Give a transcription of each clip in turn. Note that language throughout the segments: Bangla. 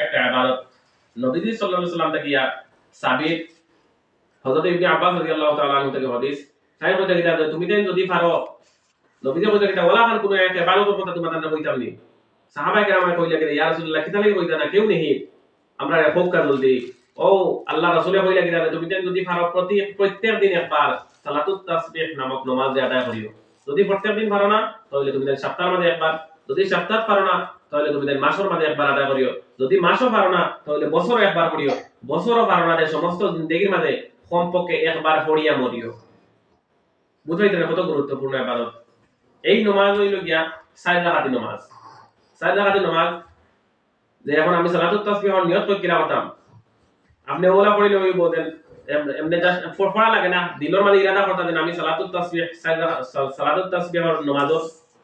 একটা ইবাদত। নবীজি সাল্লাল্লাহু আলাইহি সাল্লাম থেকে সাবিত হযরত ইবনে আব্বাস রাদিয়াল্লাহু তাআলা আনহু থেকে হাদিস তাই বলতে গিয়া তুমি দেন যদি পারো নবীজি বলতে গিয়া ওলা খান কোন একটা ইবাদতের কথা তোমাদের না কইতাম নি সাহাবায়ে কেরাম কইলা গিয়া ইয়া রাসূলুল্লাহ কিতা লাগি কইতা না কেউ নেহি আমরা হোক কার জলদি ও আল্লাহ রাসূলে কইলা গিয়া তুমি দেন যদি পারো প্রত্যেক দিন একবার সালাতুত তাসবিহ নামক নামাজ আদায় করিও যদি প্রত্যেক দিন পারো না তাহলে তুমি দেন সপ্তাহের মধ্যে একবার যদি সপ্তাহ পারো না তাহলে তুমি দেন মাসের মধ্যে একবার আদায় করিও যদি মাসও পারো না তাহলে বছরে একবার করিও বছরও পারো না সমস্ত জিন্দেগির মাঝে কমপক্ষে একবার পড়িয়া মরিও বুঝাইতে কত গুরুত্বপূর্ণ ইবাদত এই নামাজ হইল গিয়া চার রাকাতি নামাজ চার রাকাতি নামাজ যে এখন আমি সালাতুত তাসবিহর নিয়ত করে কিরা করতাম আপনি ওলা পড়িলে ওই বলেন এমনি জাস্ট পড়া লাগে না দিলর মানে ইরাদা করতে দেন আমি সালাতুত তাসবিহ সালাতুত তাসবিহর নামাজর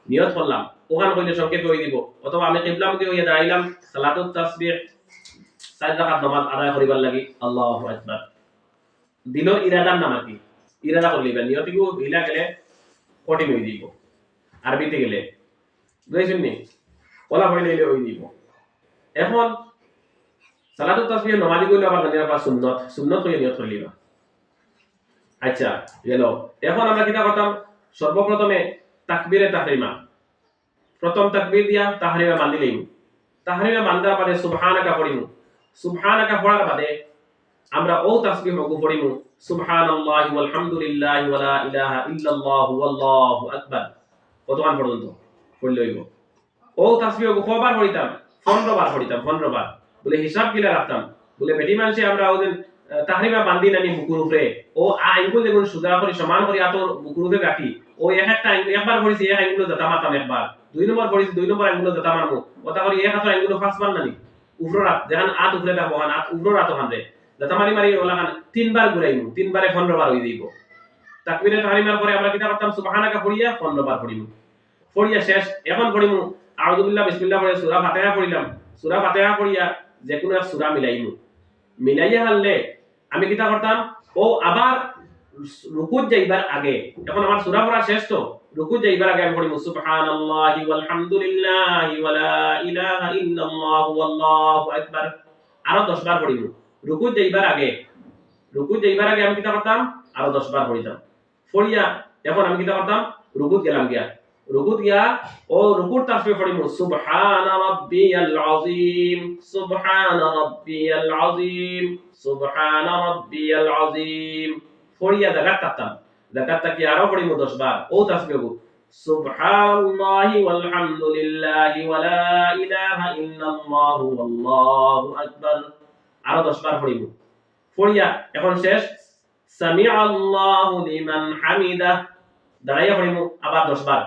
নিয়ত করলাম ওখান কইলে সংক্ষেপে হই দিব অথবা আমি কিবলামুখী হইয়া দাঁড়াইলাম সালাতুত তাসবিহ চার রাকাত নামাজ আদায় করিবার লাগি আল্লাহু আকবার দিলর ইরাদার নাম কি ইরাদা করলিবা নিয়তিগু হিলা গেলে কঠিন হই দিব আরবিতে গেলে বুঝাইছেন নি ওলা পড়িলে হই দিব এখন সালাতুত তাসবিহ নমাজি কইলে আবার জানিয়া পা সুন্নত সুন্নত কইলে নিয়ত করলিবা আচ্ছা গেল এখন আমরা কিটা করতাম সর্বপ্রথমে তাকবীরে তাহরিমা প্রথম তাকবীর দিয়া তাহরিমা বান্ধি লইম তাহরিমা বান্ধার পরে সুবহানাকা পড়িমু সুবহানাকা পড়ার বাদে আমরা ও তাসবিহ ওগু পড়িমু সুবহানাল্লাহি ওয়াল হামদুলিল্লাহি ওয়া লা ইলাহা ইল্লাল্লাহু ওয়াল্লাহু আকবার কতক্ষণ পর্যন্ত পড়লে হইব ও তাসবিহ ওগু কবার পড়িতাম 15 বার পড়িতাম 15 বার বলে হিসাব গিলা রাখতাম বলে বেটি মানুষে আমরা ওদের তাহরিমা বান্ধি নানি বুকুর উপরে ও আইগুলো যেগুলো সুদা করে সমান করে আতর বুকুর উপরে রাখি ও একটা একবার পড়িছি এক আইগুলো জাতা মারতাম একবার দুই নম্বর পড়িছি দুই নম্বর আইগুলো জাতা মারমু ওটা করে এক হাতে আইগুলো ফার্স্ট বার নানি উপরে রাত যেখান আত উপরে থাকবো হাত উপরে রাত ওখানে জাতা মারি মারি ওলা খান তিনবার ঘুরাইমু তিনবারে 15 বার হই দিব তাকবীরে তাহরিমার পরে আমরা কিটা করতাম সুবহানাকা পড়িয়া 15 বার পড়িমু পড়িয়া শেষ এখন পড়িমু আউযু বিল্লাহ বিসমিল্লাহ পড়ে সূরা ফাতিহা পড়িলাম সূরা ফাতিহা পড়িয়া যে কোনো এক সূরা মিলাইমু মিলাইয়া হাললে আমি কিটা করতাম ও আবার রুকুত যাইবার আগে এখন আমার সূরা পড়া শেষ তো রুকুত যাইবার আগে আমি পড়িমু সুবহানাল্লাহি ওয়াল হামদুলিল্লাহি ওয়া লা ইলাহা ইল্লাল্লাহু ওয়াল্লাহু আকবার আরো 10 বার পড়িমু রুকুত যাইবার আগে আমি কিটা করতাম আরো 10 বার পড়িতাম পড়িয়া এখন আমি কিটা করতাম রুকুত গেলাম গিয়া রুকুত গিয়া ও রুকুর তাসবিহ পড়িমু সুবহানা রাব্বিয়াল আযীম সুবহানা রাব্বিয়াল আযীম সুবহানা রাব্বিয়াল আযীম পড়িয়া জাকাত তাকতাম জাকাত তাকি আরো পড়িমু 10 বার ও তাসবিহ সুবহানাল্লাহি ওয়াল হামদুলিল্লাহি ওয়া লা ইলাহা ইল্লাল্লাহু ওয়াল্লাহু আকবার আরো 10 বার পড়িমু পড়িয়া এখন শেষ সামিআল্লাহু লিমান হামিদা দাঁড়াইয়া পড়িমু আবার 10 বার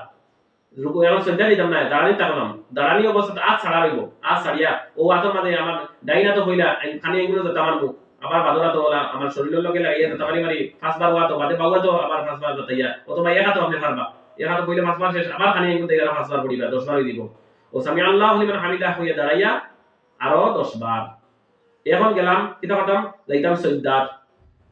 রুকু এখন সজ্জা দিতাম না দাঁড়ানি তাকলাম দাঁড়ানি অবস্থা আজ ছাড়া রইব আজ ছাড়িয়া ও আতর মাঝে আমার ডাইনা তো হইলা খানি এগুলো যেতে মারবো আবার বাদরা তো হলা আমার শরীরের লগে লাগিয়ে যেতে মারি মারি পাঁচবার হওয়া তো বাদে পাওয়া তো আবার পাঁচবার যেতাইয়া অথবা এক হাতে আপনি পারবা এক হাতে কইলে পাঁচবার শেষ আবার খানি এগুলো থেকে পাঁচবার পড়িবা 10 বার দিব ও সামি আল্লাহু লিমান হামিদা হইয়া দাঁড়াইয়া আরো 10 বার এখন গেলাম কিতা করতাম যাইতাম সজ্জাত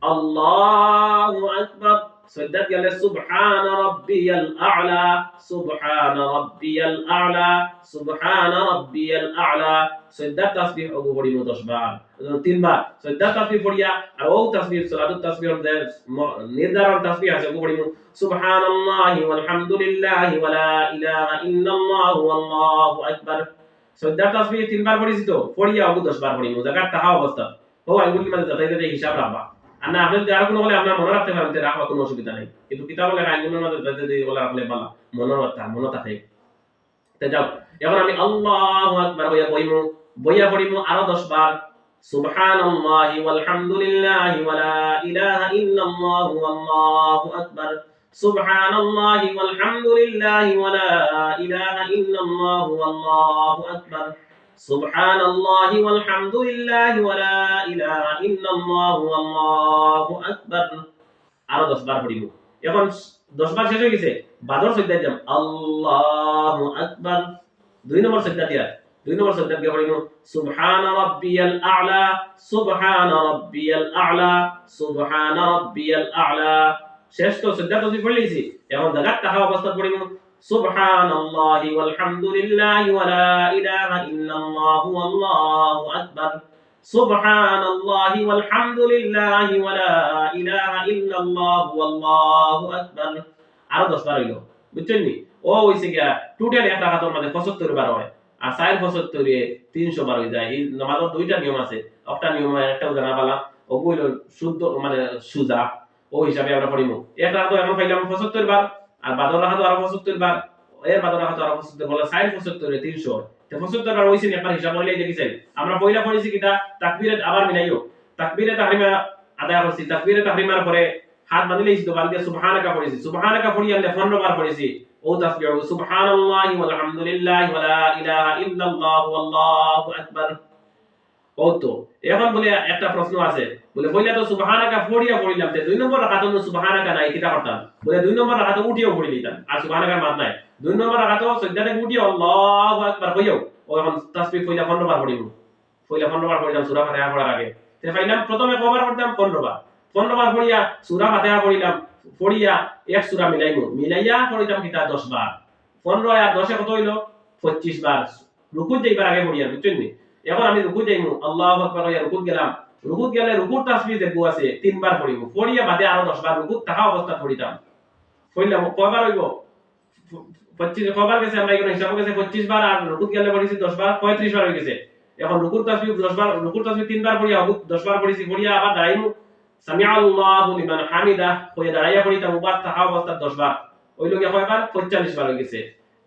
আল্লাহু আকবার সজ্জাত গেলে সুবহান রাব্বিয়াল আ'লা সুবহান রাব্বিয়াল আ'লা সুবহান রাব্বিয়াল আ'লা সজ্জাত তাসবিহ ওগো পড়িমু 10 বার 3 বার সজ্জাত তাসবিহ পড়িয়া আর ও তাসবিহ সালাতুত তাসবিহ নির্ধারণ তাসবিহ আছে ওগো পড়িমু সুবহানাল্লাহি ওয়াল হামদুলিল্লাহি ওয়া লা ইলাহা ইল্লাল্লাহু ওয়াল্লাহু আকবার সজ্জাত তাসবিহ 3 বার পড়িছি তো পড়িয়া ওগো 10 বার পড়িমু জাকাত তাহা অবস্থা ও আইগুলি মানে যাতাইতে হিসাব রাখবা আর না আপনি আর কোনো বলে আপনার মনে রাখতে পারেন রাখবা কোনো অসুবিধা নাই কিন্তু কিতাব লেখা আইগুলোর মধ্যে যদি বলে রাখলে ভালো মনে থাকে তে যাও এখন আমি আল্লাহু আকবার বইয়া পড়িমু আরো 10 বার সুবহানাল্লাহি ওয়াল হামদুলিল্লাহি ওয়া লা ইলাহা ইল্লাল্লাহু আল্লাহু আকবার সুবহানাল্লাহি ওয়াল হামদুলিল্লাহি ওয়া লা ইলাহা ইল্লাল্লাহু আল্লাহু আকবার সুবহানাল্লাহি ওয়াল হামদুলিল্লাহি ওয়া লা ইলাহা ইল্লাল্লাহু আল্লাহু আকবার আরো 10 বার পড়িব এখন 10 বার শেষ হয়ে গেছে বাদর সজ্জা দিলাম আল্লাহু আকবার দুই নম্বর সজ্জা দিয়া দুই নম্বর সজ্জা দিয়া পড়িব সুবহান রাব্বিয়াল আ'লা সুবহান রাব্বিয়াল আ'লা সুবহান রাব্বিয়াল আ'লা শেষ তো সজ্জা তো পড়ে লিছি এখন জায়গা তাহা অবস্থা পড়িব সুবহানাল্লাহি ওয়ালহামদুলিল্লাহি ওয়া লা ইলাহা ইল্লাল্লাহু ওয়াল্লাহু আকবার, সুবহানাল্লাহি ওয়ালহামদুলিল্লাহি ওয়া লা ইলাহা ইল্লাল্লাহু ওয়াল্লাহু আকবার। আরো 10 বার হইলো, বুঝছেন নি? ও হইছে গিয়া টোটাল এক রাকাতের মধ্যে 75 বার হয়, আর 4 75 এ 300 বার হয়ে যায়। এই নামাজের দুইটা নিয়ম আছে, একটা নিয়ম একটা জানা বালা, ও কইল শুদ্ধ মানে সুজা, ও হিসাবে আমরা পড়িমু। এক রাকাত এখন পাইলাম 75 বার, আর বাদর রাকাত আরো 75 বার, এর বাদর রাকাত আরো 75 বলে 4 75 এ 300 তো 75 বার হইছে নি? একবার হিসাব করলেই দেখি চাই। আমরা পয়লা পড়েছি কিটা তাকবীরে আবার মিলাইও, তাকবীরে তাহরিমা আদায় করছি, তাকবীরে তাহরিমার পরে হাত বাঁধিলেই তো বাদ দিয়ে সুবহানাকা পড়েছি, সুবহানাকা পড়ি আমরা 15 বার পড়েছি। ও তাসবিহ সুবহানাল্লাহি ওয়াল হামদুলিল্লাহি ওয়া লা ইলাহা ইল্লাল্লাহু আল্লাহু আকবার। ও তো এখন বলে একটা প্রশ্ন আছে, বলে পয়লা তো সুবহানাকা পড়িয়া পড়িলাম, তে দুই নম্বর রাকাত সুবহানাকা নাই কিটা করতাম? বলে দুই নম্বর রাকাত উঠিও পড়ি দিতাম, আর সুবহানাকার মাত নাই। দুই নম্বর রাকাত সজদা থেকে উঠিও আল্লাহু আকবার কইও, ও এখন তাসবিহ পয়লা 15 বার পড়িব, পয়লা 15 বার পড়িলাম সূরা ফাতিহা পড়ার আগে। তে পাইলাম প্রথমে কয়বার পড়তাম? 15 বার। 15 বার পড়িয়া সূরা ফাতিহা পড়িলাম, পড়িয়া এক সূরা মিলাইমু, মিলাইয়া পড়িতাম কিটা 10 বার। 15 আর 10 এ কত হইলো? 25 বার। রুকুত যাইবার আগে পড়িয়া, বুঝছেন নি? এখন আমি রুকুত যাইমু, আল্লাহু আকবার কইয়া রুকুত গেলাম, রুকুত গেলে রুকুর তাসবিহ দেখবো আছে 3 বার পড়িমু, পড়িয়া বাদে আরো 10 বার রুকুত থাকা অবস্থা পড়িতাম। পড়লাম কয়বার হইব? 25 কয়বার গেছে? আমরা এখানে হিসাব গেছে 25 বার, আর রুকুত গেলে পড়িছি 10 বার, 35 বার হয়ে গেছে। এখন রুকুর তাসবিহ 10 বার, রুকুর তাসবিহ 3 বার পড়িয়া 10 বার পড়িছি, পড়িয়া আবার দাঁড়াইমু, সামি আল্লাহু লিমান হামিদা কইয়া দাঁড়াইয়া পড়িতাম উবার থাকা অবস্থা 10 বার। ওই লোকে কয়বার? 45 বার হয়ে গেছে।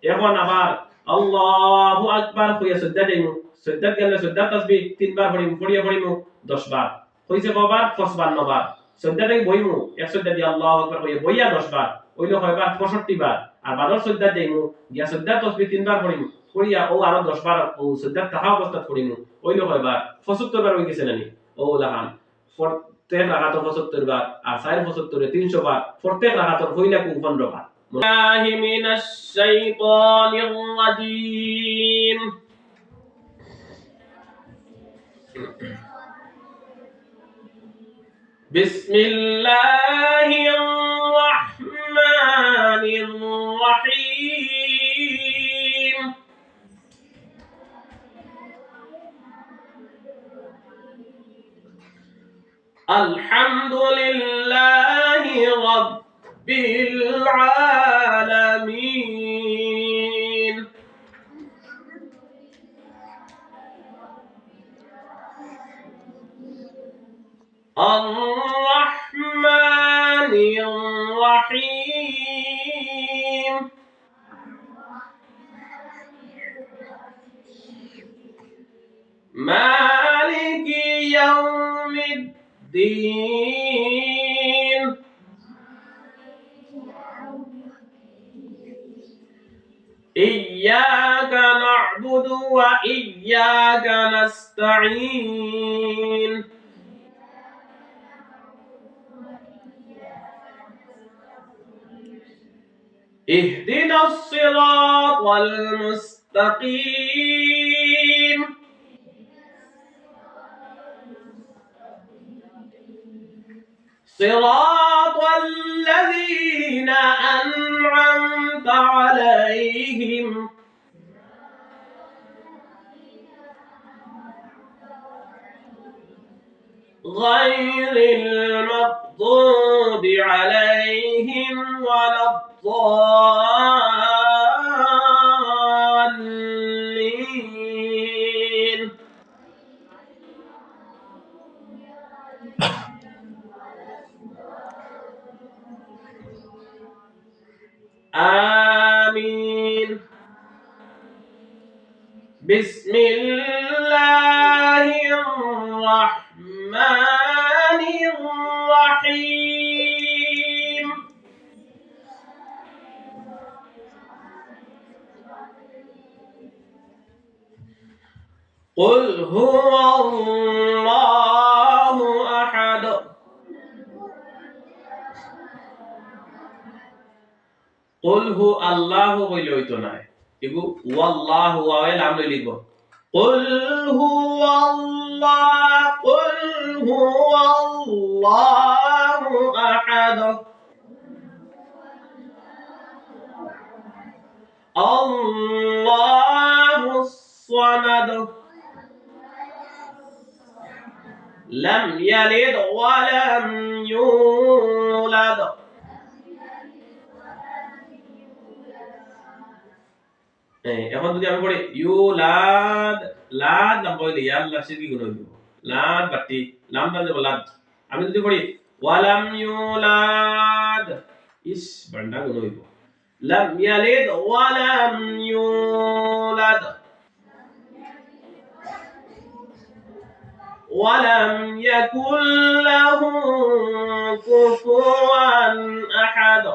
এখন আবার আল্লাহু আকবার কইয়া সিজদা যাইমু, সিজদা গেলে সিজদা তাসবিহ 3 বার পড়িমু, পড়িয়া পড়িমু 10 বার। হইছে কয়বার? 55 বার। সিজদা থেকে বইমু, এক সিজদা দিয়ে আল্লাহু আকবার কইয়া বইয়া 10 বার, হইলো কয়বার? 65 বার। আর বাদর সিজদা যাইমু, গিয়া সিজদা তাসবিহ 3 বার পড়িমু, পড়িয়া ও আরো 10 বার ও সিজদা থাকা অবস্থা পড়িমু, হইলো কয়বার? 75 বার হয়ে গেছে নানি? ও লাহান প্রত্যেক রাকাত 75 বার, আর 4 75 এ 300 বার, প্রত্যেক রাকাতর হইলা 15 বার। الله من الشيطان الرجيم بسم الله الرحمن الرحيم الحمد لله رب العالمين الرحمن الرحيم مالك يوم الدين إياك نعبد وإياك نستعين اهدنا الصراط المستقيم صراط الذين أنعمت عليهم غير المغضوب عليهم ولا الضالين آمين بسم الله الرحمن الرحيم قل هو الله أحد قل هو الله বইলে হইতো না, এগু ওয়াল্লাহু ওয়াও লাম লই লিখব। قل هو الله قل هو الله أحد الله الصمد لم يلد ولم يولد এখন যদি আমি পড়ি ইউলাদ লাদ নাম বলি আল্লাহ সে কি গুণ হইব লাদ বাটি নাম দাল যাব লাদ আমি যদি পড়ি ওয়ালাম ইউলাদ ইস বান্ডা গুণ হইব লাম ইয়ালিদ ওয়ালাম ইউলাদ ওয়ালাম ইয়াকুল লাহু কুফুয়ান আহাদ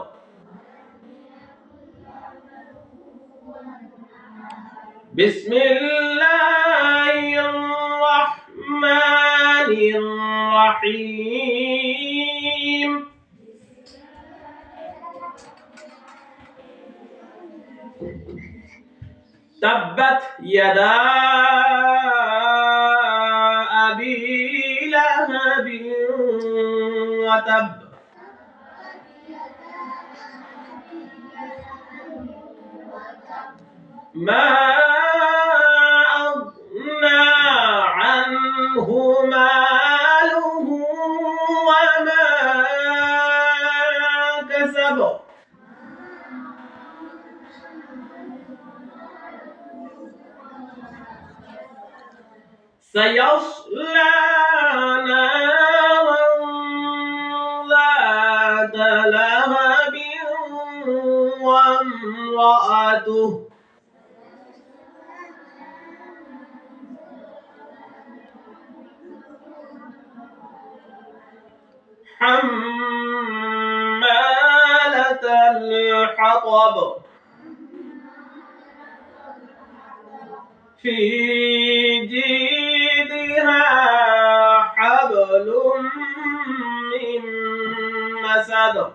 بسم الله الرحمن الرحيم تبت يدا أبي لهب وتب ما أغنى عنه ماله وما كسب سيصلى نارا ذات لهب وامرأته حمالة الحطب في جيدها حبل من مسد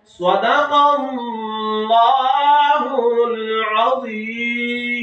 صدق الله العظيم